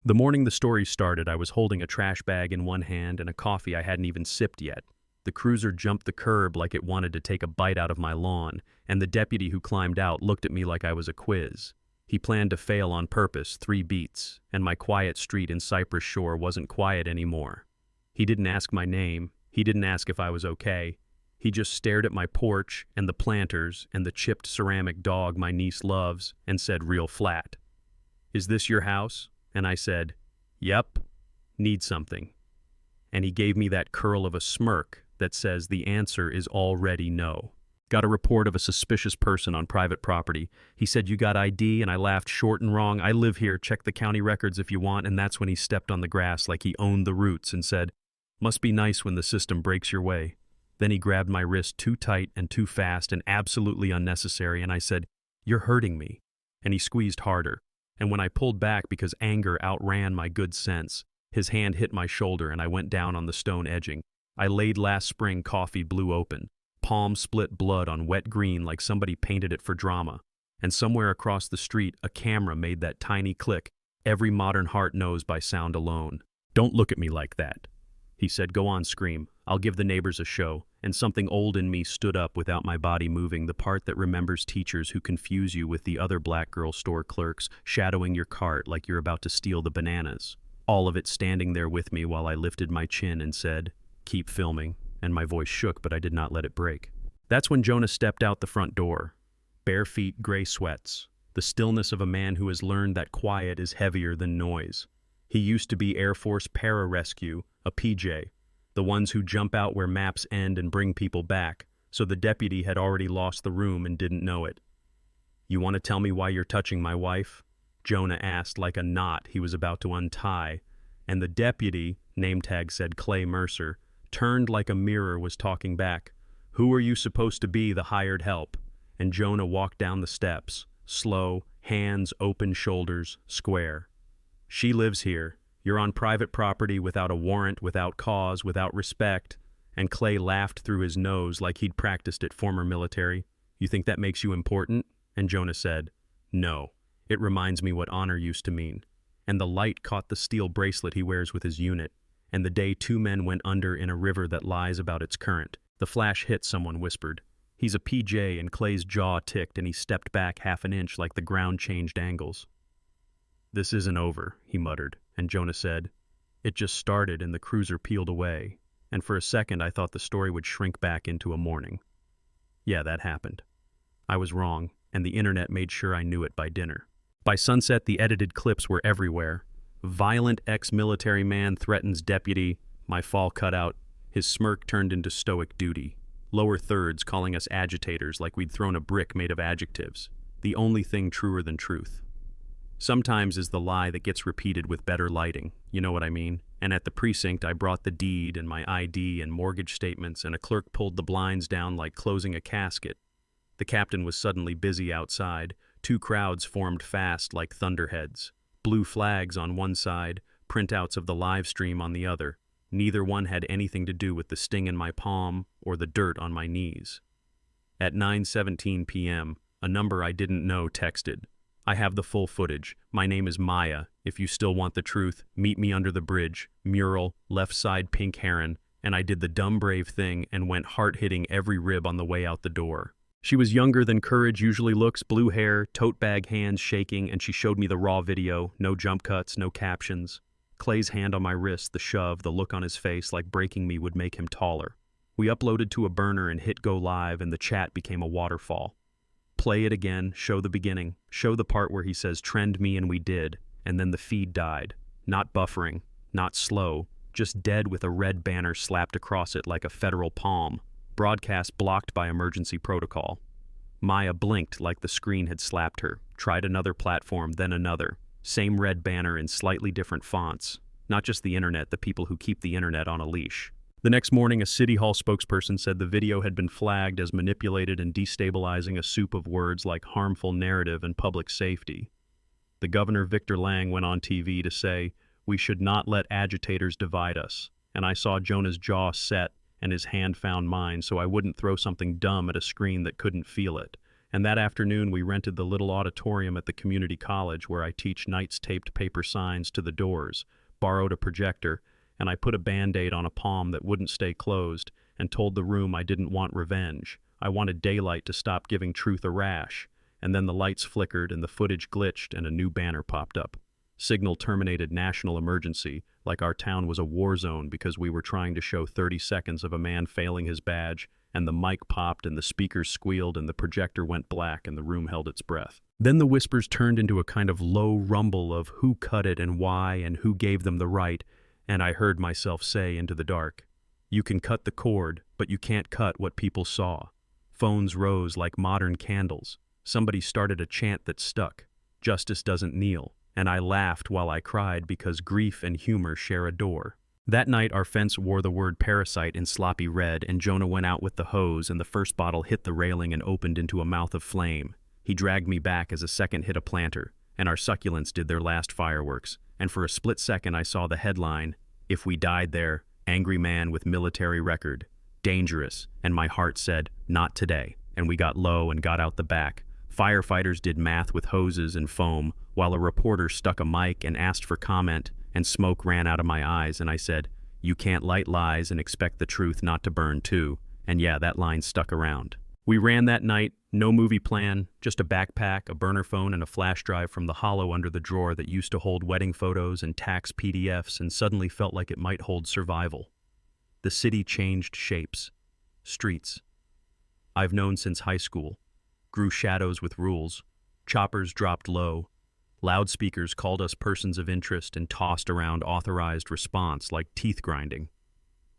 The morning the story started, I was holding a trash bag in one hand and a coffee I hadn't even sipped yet. The cruiser jumped the curb like it wanted to take a bite out of my lawn, and the deputy who climbed out looked at me like I was a quiz. He planned to fail on purpose, 3 beats, and my quiet street in Cypress Shore wasn't quiet anymore. He didn't ask my name. He didn't ask if I was okay. He just stared at my porch and the planters and the chipped ceramic dog my niece loves and said real flat, "Is this your house?" And I said, "Yep, need something." And he gave me that curl of a smirk that says the answer is already no. Got a report of a suspicious person on private property. He said, "You got ID?" And I laughed short and wrong. "I live here, check the county records if you want." And that's when he stepped on the grass like he owned the roots and said, "Must be nice when the system breaks your way." Then he grabbed my wrist too tight and too fast and absolutely unnecessary, and I said, "You're hurting me." And he squeezed harder. And when I pulled back because anger outran my good sense, his hand hit my shoulder and I went down on the stone edging. I laid last spring coffee blew open. Palm split blood on wet green like somebody painted it for drama. And somewhere across the street, a camera made that tiny click every modern heart knows by sound alone. "Don't look at me like that," he said. "Go on, scream. I'll give the neighbors a show." And something old in me stood up without my body moving, the part that remembers teachers who confuse you with the other black girl store clerks, shadowing your cart like you're about to steal the bananas. All of it standing there with me while I lifted my chin and said, "Keep filming." And my voice shook, but I did not let it break. That's when Jonah stepped out the front door. Bare feet, gray sweats. The stillness of a man who has learned that quiet is heavier than noise. He used to be Air Force Pararescue, a PJ. The ones who jump out where maps end and bring people back, so the deputy had already lost the room and didn't know it. "You want to tell me why you're touching my wife?" Jonah asked like a knot he was about to untie, and the deputy, name tag said Clay Mercer, turned like a mirror was talking back. "Who are you supposed to be, the hired help?" And Jonah walked down the steps, slow, hands, open shoulders, square. "She lives here. You're on private property without a warrant, without cause, without respect." And Clay laughed through his nose like he'd practiced at former military. "You think that makes you important?" And Jonah said, "No. It reminds me what honor used to mean." And the light caught the steel bracelet he wears with his unit, and the day 2 men went under in a river that lies about its current. The flash hit, someone whispered. "He's a PJ," and Clay's jaw ticked and he stepped back half an inch like the ground changed angles. "This isn't over," he muttered, and Jonah said, "It just started," and the cruiser peeled away. And for a second I thought the story would shrink back into a morning. Yeah, that happened. I was wrong, and the internet made sure I knew it by dinner. By sunset, the edited clips were everywhere. Violent ex-military man threatens deputy, my fall cut out. His smirk turned into stoic duty. Lower thirds calling us agitators like we'd thrown a brick made of adjectives. The only thing truer than truth. Sometimes is the lie that gets repeated with better lighting, you know what I mean? And at the precinct I brought the deed and my ID and mortgage statements, and a clerk pulled the blinds down like closing a casket. The captain was suddenly busy outside. 2 crowds formed fast like thunderheads. Blue flags on one side, printouts of the live stream on the other. Neither one had anything to do with the sting in my palm or the dirt on my knees. At 9:17 p.m., a number I didn't know texted, "I have the full footage. My name is Maya. If you still want the truth, meet me under the bridge. Mural, left side pink heron." And I did the dumb brave thing and went heart-hitting every rib on the way out the door. She was younger than courage usually looks, blue hair, tote bag hands shaking, and she showed me the raw video, no jump cuts, no captions. Clay's hand on my wrist, the shove, the look on his face like breaking me would make him taller. We uploaded to a burner and hit go live, and the chat became a waterfall. Play it again, show the beginning, show the part where he says trend me, and we did, and then the feed died. Not buffering, not slow, just dead with a red banner slapped across it like a federal palm. Broadcast blocked by emergency protocol. Maya blinked like the screen had slapped her, tried another platform, then another. Same red banner in slightly different fonts. Not just the internet, the people who keep the internet on a leash. The next morning, a City Hall spokesperson said the video had been flagged as manipulated and destabilizing, a soup of words like harmful narrative and public safety. The governor, Victor Lang, went on TV to say, "We should not let agitators divide us." And I saw Jonah's jaw set and his hand found mine so I wouldn't throw something dumb at a screen that couldn't feel it. And that afternoon we rented the little auditorium at the community college where I teach. Knights taped paper signs to the doors, borrowed a projector, and I put a Band-Aid on a palm that wouldn't stay closed and told the room I didn't want revenge. I wanted daylight to stop giving truth a rash. And then the lights flickered and the footage glitched and a new banner popped up. Signal terminated national emergency, like our town was a war zone because we were trying to show 30 seconds of a man failing his badge, and the mic popped and the speakers squealed and the projector went black and the room held its breath. Then the whispers turned into a kind of low rumble of who cut it and why and who gave them the right, and I heard myself say into the dark, "You can cut the cord, but you can't cut what people saw." Phones rose like modern candles. Somebody started a chant that stuck, "Justice doesn't kneel," and I laughed while I cried because grief and humor share a door. That night our fence wore the word parasite in sloppy red, and Jonah went out with the hose and the first bottle hit the railing and opened into a mouth of flame. He dragged me back as a second hit a planter, and our succulents did their last fireworks, and for a split second I saw the headline, "If we died there, angry man with military record, dangerous," and my heart said, "Not today," and we got low and got out the back. Firefighters did math with hoses and foam, while a reporter stuck a mic and asked for comment, and smoke ran out of my eyes, and I said, "You can't light lies and expect the truth not to burn too," and yeah, that line stuck around. We ran that night, no movie plan, just a backpack, a burner phone, and a flash drive from the hollow under the drawer that used to hold wedding photos and tax PDFs and suddenly felt like it might hold survival. The city changed shapes. Streets. I've known since high school. Grew shadows with rules. Choppers dropped low. Loudspeakers called us persons of interest and tossed around authorized response like teeth grinding.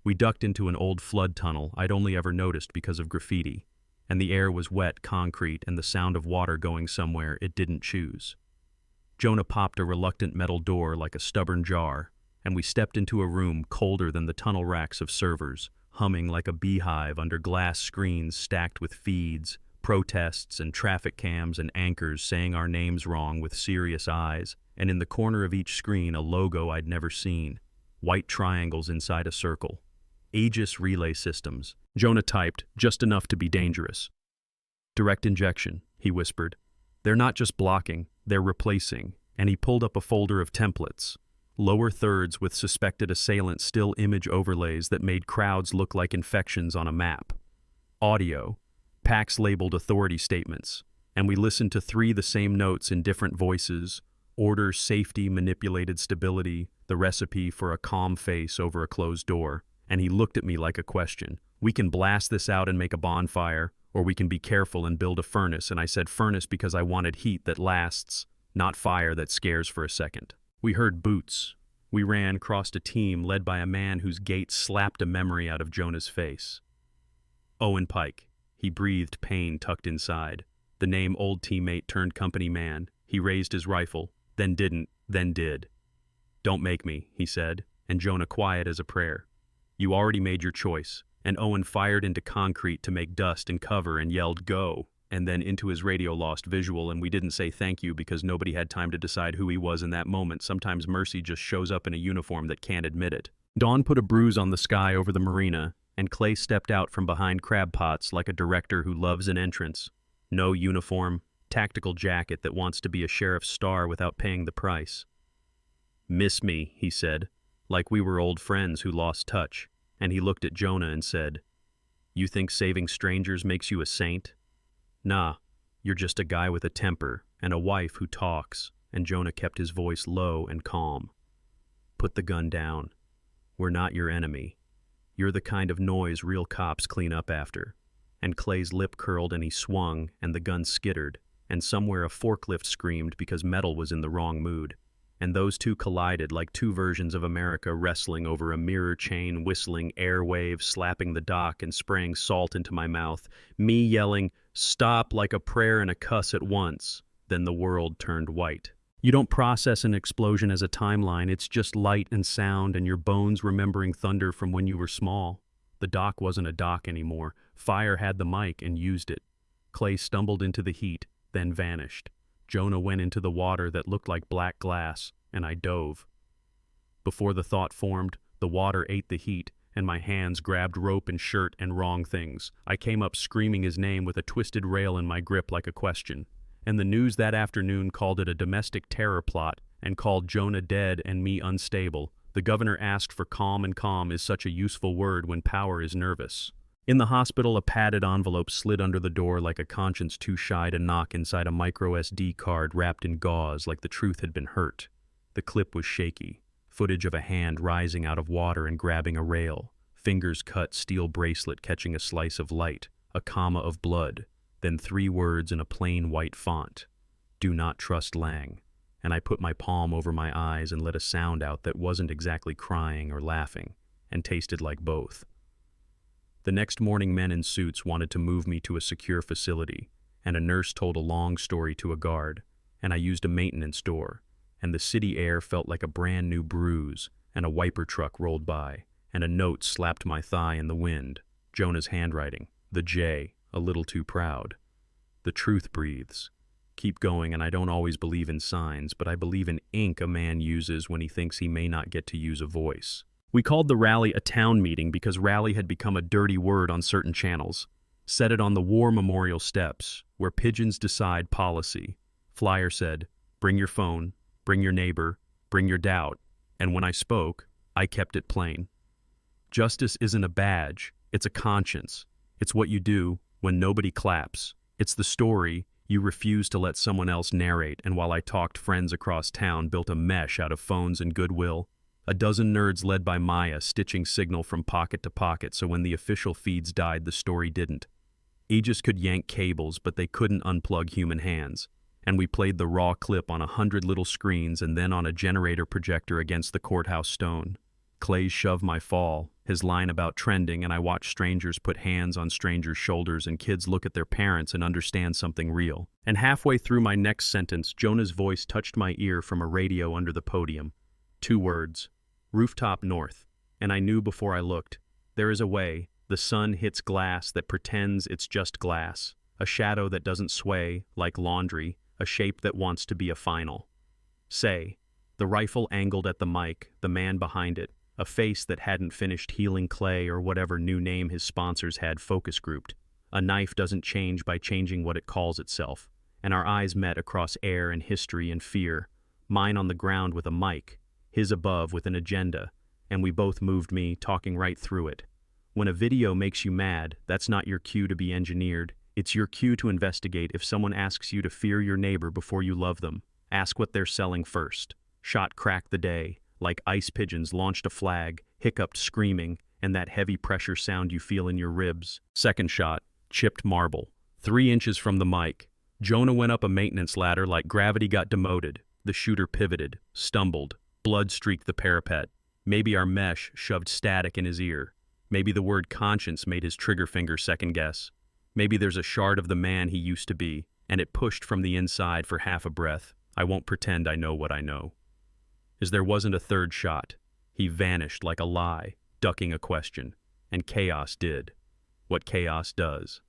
We ducked into an old flood tunnel I'd only ever noticed because of graffiti, and the air was wet concrete and the sound of water going somewhere it didn't choose. Jonah popped a reluctant metal door like a stubborn jar, and we stepped into a room colder than the tunnel racks of servers, humming like a beehive under glass screens stacked with feeds, protests and traffic cams and anchors saying our names wrong with serious eyes, and in the corner of each screen a logo I'd never seen, white triangles inside a circle. Aegis relay systems. Jonah typed, just enough to be dangerous. Direct injection, he whispered. They're not just blocking, they're replacing, and he pulled up a folder of templates. Lower thirds with suspected assailant still image overlays that made crowds look like infections on a map. Audio. Packs labeled authority statements, and we listened to 3 the same notes in different voices: order, safety, manipulated stability, the recipe for a calm face over a closed door. And he looked at me like a question. We can blast this out and make a bonfire, or we can be careful and build a furnace, and I said furnace because I wanted heat that lasts, not fire that scares for a second. We heard boots. We ran, crossed a team led by a man whose gait slapped a memory out of Jonah's face. Owen Pike. He breathed pain tucked inside. The name old teammate turned company man. He raised his rifle, then didn't, then did. "Don't make me," he said, and Jonah quiet as a prayer. "You already made your choice," and Owen fired into concrete to make dust and cover and yelled, "Go," and then into his radio lost visual, and we didn't say thank you because nobody had time to decide who he was in that moment. Sometimes mercy just shows up in a uniform that can't admit it. Dawn put a bruise on the sky over the marina, and Clay stepped out from behind crab pots like a director who loves an entrance. No uniform, tactical jacket that wants to be a sheriff's star without paying the price. "Miss me," he said, like we were old friends who lost touch, and he looked at Jonah and said, "You think saving strangers makes you a saint? Nah, you're just a guy with a temper and a wife who talks," and Jonah kept his voice low and calm. "Put the gun down. We're not your enemy. You're the kind of noise real cops clean up after." And Clay's lip curled and he swung, and the gun skittered, and somewhere a forklift screamed because metal was in the wrong mood. And those two collided like 2 versions of America wrestling over a mirror chain, whistling air waves, slapping the dock and spraying salt into my mouth, me yelling, "Stop," like a prayer and a cuss at once. Then the world turned white. You don't process an explosion as a timeline, it's just light and sound and your bones remembering thunder from when you were small. The dock wasn't a dock anymore. Fire had the mic and used it. Clay stumbled into the heat, then vanished. Jonah went into the water that looked like black glass, and I dove. Before the thought formed, the water ate the heat, and my hands grabbed rope and shirt and wrong things. I came up screaming his name with a twisted rail in my grip like a question. And the news that afternoon called it a domestic terror plot and called Jonah dead and me unstable. The governor asked for calm, and calm is such a useful word when power is nervous. In the hospital, a padded envelope slid under the door like a conscience too shy to knock inside a micro SD card wrapped in gauze like the truth had been hurt. The clip was shaky. Footage of a hand rising out of water and grabbing a rail. Fingers cut, steel bracelet catching a slice of light. A comma of blood. Then 3 words in a plain white font. Do not trust Lang. And I put my palm over my eyes and let a sound out that wasn't exactly crying or laughing, and tasted like both. The next morning, men in suits wanted to move me to a secure facility, and a nurse told a long story to a guard, and I used a maintenance door, and the city air felt like a brand new bruise, and a wiper truck rolled by, and a note slapped my thigh in the wind. Jonah's handwriting, the J, a little too proud. The truth breathes. Keep going, and I don't always believe in signs, but I believe in ink a man uses when he thinks he may not get to use a voice. We called the rally a town meeting because rally had become a dirty word on certain channels. Set it on the War Memorial steps, where pigeons decide policy. Flyer said, bring your phone, bring your neighbor, bring your doubt. And when I spoke, I kept it plain. Justice isn't a badge, it's a conscience. It's what you do when nobody claps. It's the story you refused to let someone else narrate, and while I talked, friends across town built a mesh out of phones and goodwill. A dozen nerds led by Maya stitching signal from pocket to pocket, so when the official feeds died, the story didn't. Aegis could yank cables, but they couldn't unplug human hands. And we played the raw clip on 100 little screens and then on a generator projector against the courthouse stone. Clay shoved my fall, his line about trending, and I watched strangers put hands on strangers' shoulders and kids look at their parents and understand something real. And halfway through my next sentence, Jonah's voice touched my ear from a radio under the podium. 2 words. Rooftop north. And I knew before I looked. There is a way. The sun hits glass that pretends it's just glass. A shadow that doesn't sway, like laundry. A shape that wants to be a final. Say. The rifle angled at the mic, the man behind it. A face that hadn't finished healing Clay or whatever new name his sponsors had focus grouped. A knife doesn't change by changing what it calls itself. And our eyes met across air and history and fear. Mine on the ground with a mic, his above with an agenda, and we both moved me, talking right through it. When a video makes you mad, that's not your cue to be engineered. It's your cue to investigate. If someone asks you to fear your neighbor before you love them, ask what they're selling first. Shot cracked the day. Like ice pigeons launched a flag, hiccuped screaming, and that heavy pressure sound you feel in your ribs. Second shot, chipped marble. 3 inches from the mic. Jonah went up a maintenance ladder like gravity got demoted. The shooter pivoted, stumbled. Blood streaked the parapet. Maybe our mesh shoved static in his ear. Maybe the word conscience made his trigger finger second guess. Maybe there's a shard of the man he used to be, and it pushed from the inside for half a breath. I won't pretend I know what I know. As there wasn't a third shot. He vanished like a lie, ducking a question. And chaos did. What chaos does.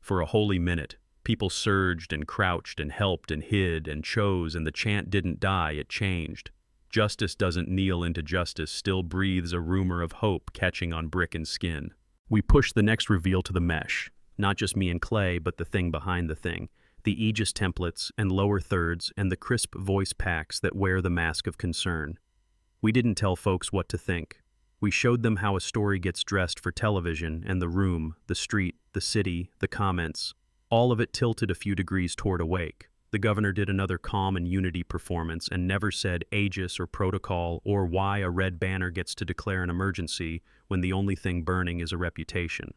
For a holy minute, people surged and crouched and helped and hid and chose, and the chant didn't die, it changed. Justice doesn't kneel into justice still breathes a rumor of hope catching on brick and skin. We pushed the next reveal to the mesh. Not just me and Clay, but the thing behind the thing. The Aegis templates and lower thirds and the crisp voice packs that wear the mask of concern. We didn't tell folks what to think. We showed them how a story gets dressed for television, and the room, the street, the city, the comments. All of it tilted a few degrees toward awake. The governor did another calm and unity performance and never said Aegis or protocol or why a red banner gets to declare an emergency when the only thing burning is a reputation.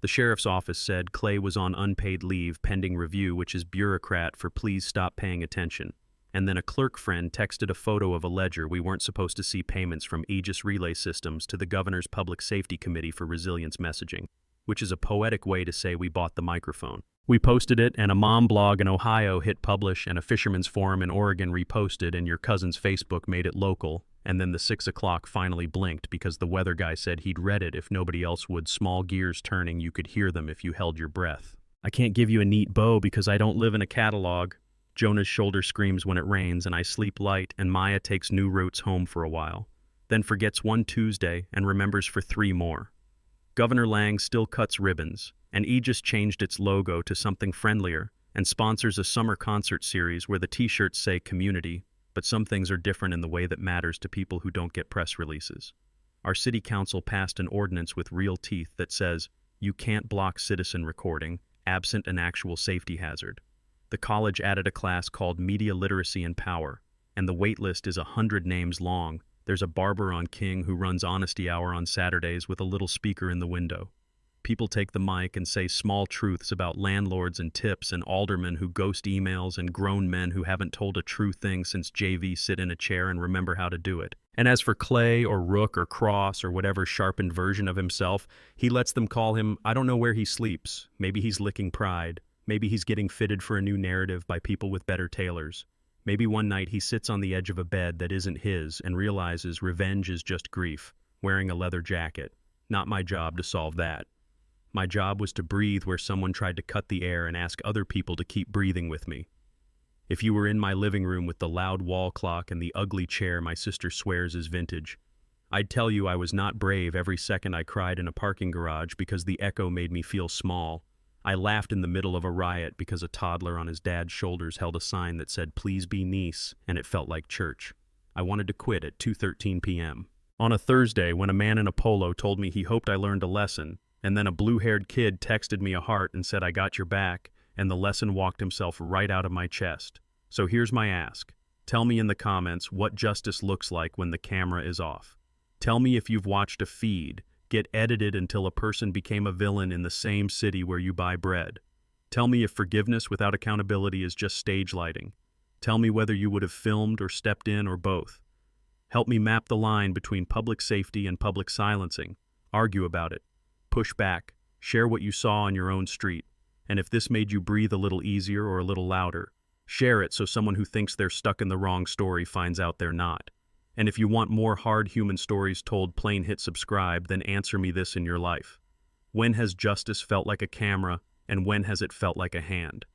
The sheriff's office said Clay was on unpaid leave pending review, which is bureaucrat for please stop paying attention. And then a clerk friend texted a photo of a ledger we weren't supposed to see payments from Aegis Relay Systems to the governor's Public Safety Committee for Resilience Messaging, which is a poetic way to say we bought the microphone. We posted it, and a mom blog in Ohio hit publish, and a fisherman's forum in Oregon reposted, and your cousin's Facebook made it local. And then the 6 o'clock finally blinked because the weather guy said he'd read it if nobody else would. Small gears turning, you could hear them if you held your breath. I can't give you a neat bow because I don't live in a catalog. Jonah's shoulder screams when it rains, and I sleep light, and Maya takes new routes home for a while. then forgets one Tuesday and remembers for 3 more. Governor Lang still cuts ribbons, and Aegis changed its logo to something friendlier and sponsors a summer concert series where the t-shirts say community, but some things are different in the way that matters to people who don't get press releases. Our city council passed an ordinance with real teeth that says you can't block citizen recording, absent an actual safety hazard. The college added a class called Media Literacy and Power, and the wait list is 100 names long. There's a barber on King who runs Honesty Hour on Saturdays with a little speaker in the window. People take the mic and say small truths about landlords and tips and aldermen who ghost emails and grown men who haven't told a true thing since JV sit in a chair and remember how to do it. And as for Clay or Rook or Cross or whatever sharpened version of himself, he lets them call him, I don't know where he sleeps. Maybe he's licking pride. Maybe he's getting fitted for a new narrative by people with better tailors. Maybe one night he sits on the edge of a bed that isn't his and realizes revenge is just grief, wearing a leather jacket. Not my job to solve that. My job was to breathe where someone tried to cut the air and ask other people to keep breathing with me. If you were in my living room with the loud wall clock and the ugly chair my sister swears is vintage, I'd tell you I was not brave every second I cried in a parking garage because the echo made me feel small. I laughed in the middle of a riot because a toddler on his dad's shoulders held a sign that said, "Please be nice," and it felt like church. I wanted to quit at 2:13 p.m. On a Thursday, when a man in a polo told me he hoped I learned a lesson, and then a blue-haired kid texted me a heart and said, "I got your back," and the lesson walked himself right out of my chest. So here's my ask. Tell me in the comments what justice looks like when the camera is off. Tell me if you've watched a feed get edited until a person became a villain in the same city where you buy bread. Tell me if forgiveness without accountability is just stage lighting. Tell me whether you would have filmed or stepped in or both. Help me map the line between public safety and public silencing. Argue about it. Push back. Share what you saw on your own street. And if this made you breathe a little easier or a little louder, share it so someone who thinks they're stuck in the wrong story finds out they're not. And if you want more hard human stories told plain, hit subscribe, then answer me this in your life. When has justice felt like a camera, and when has it felt like a hand?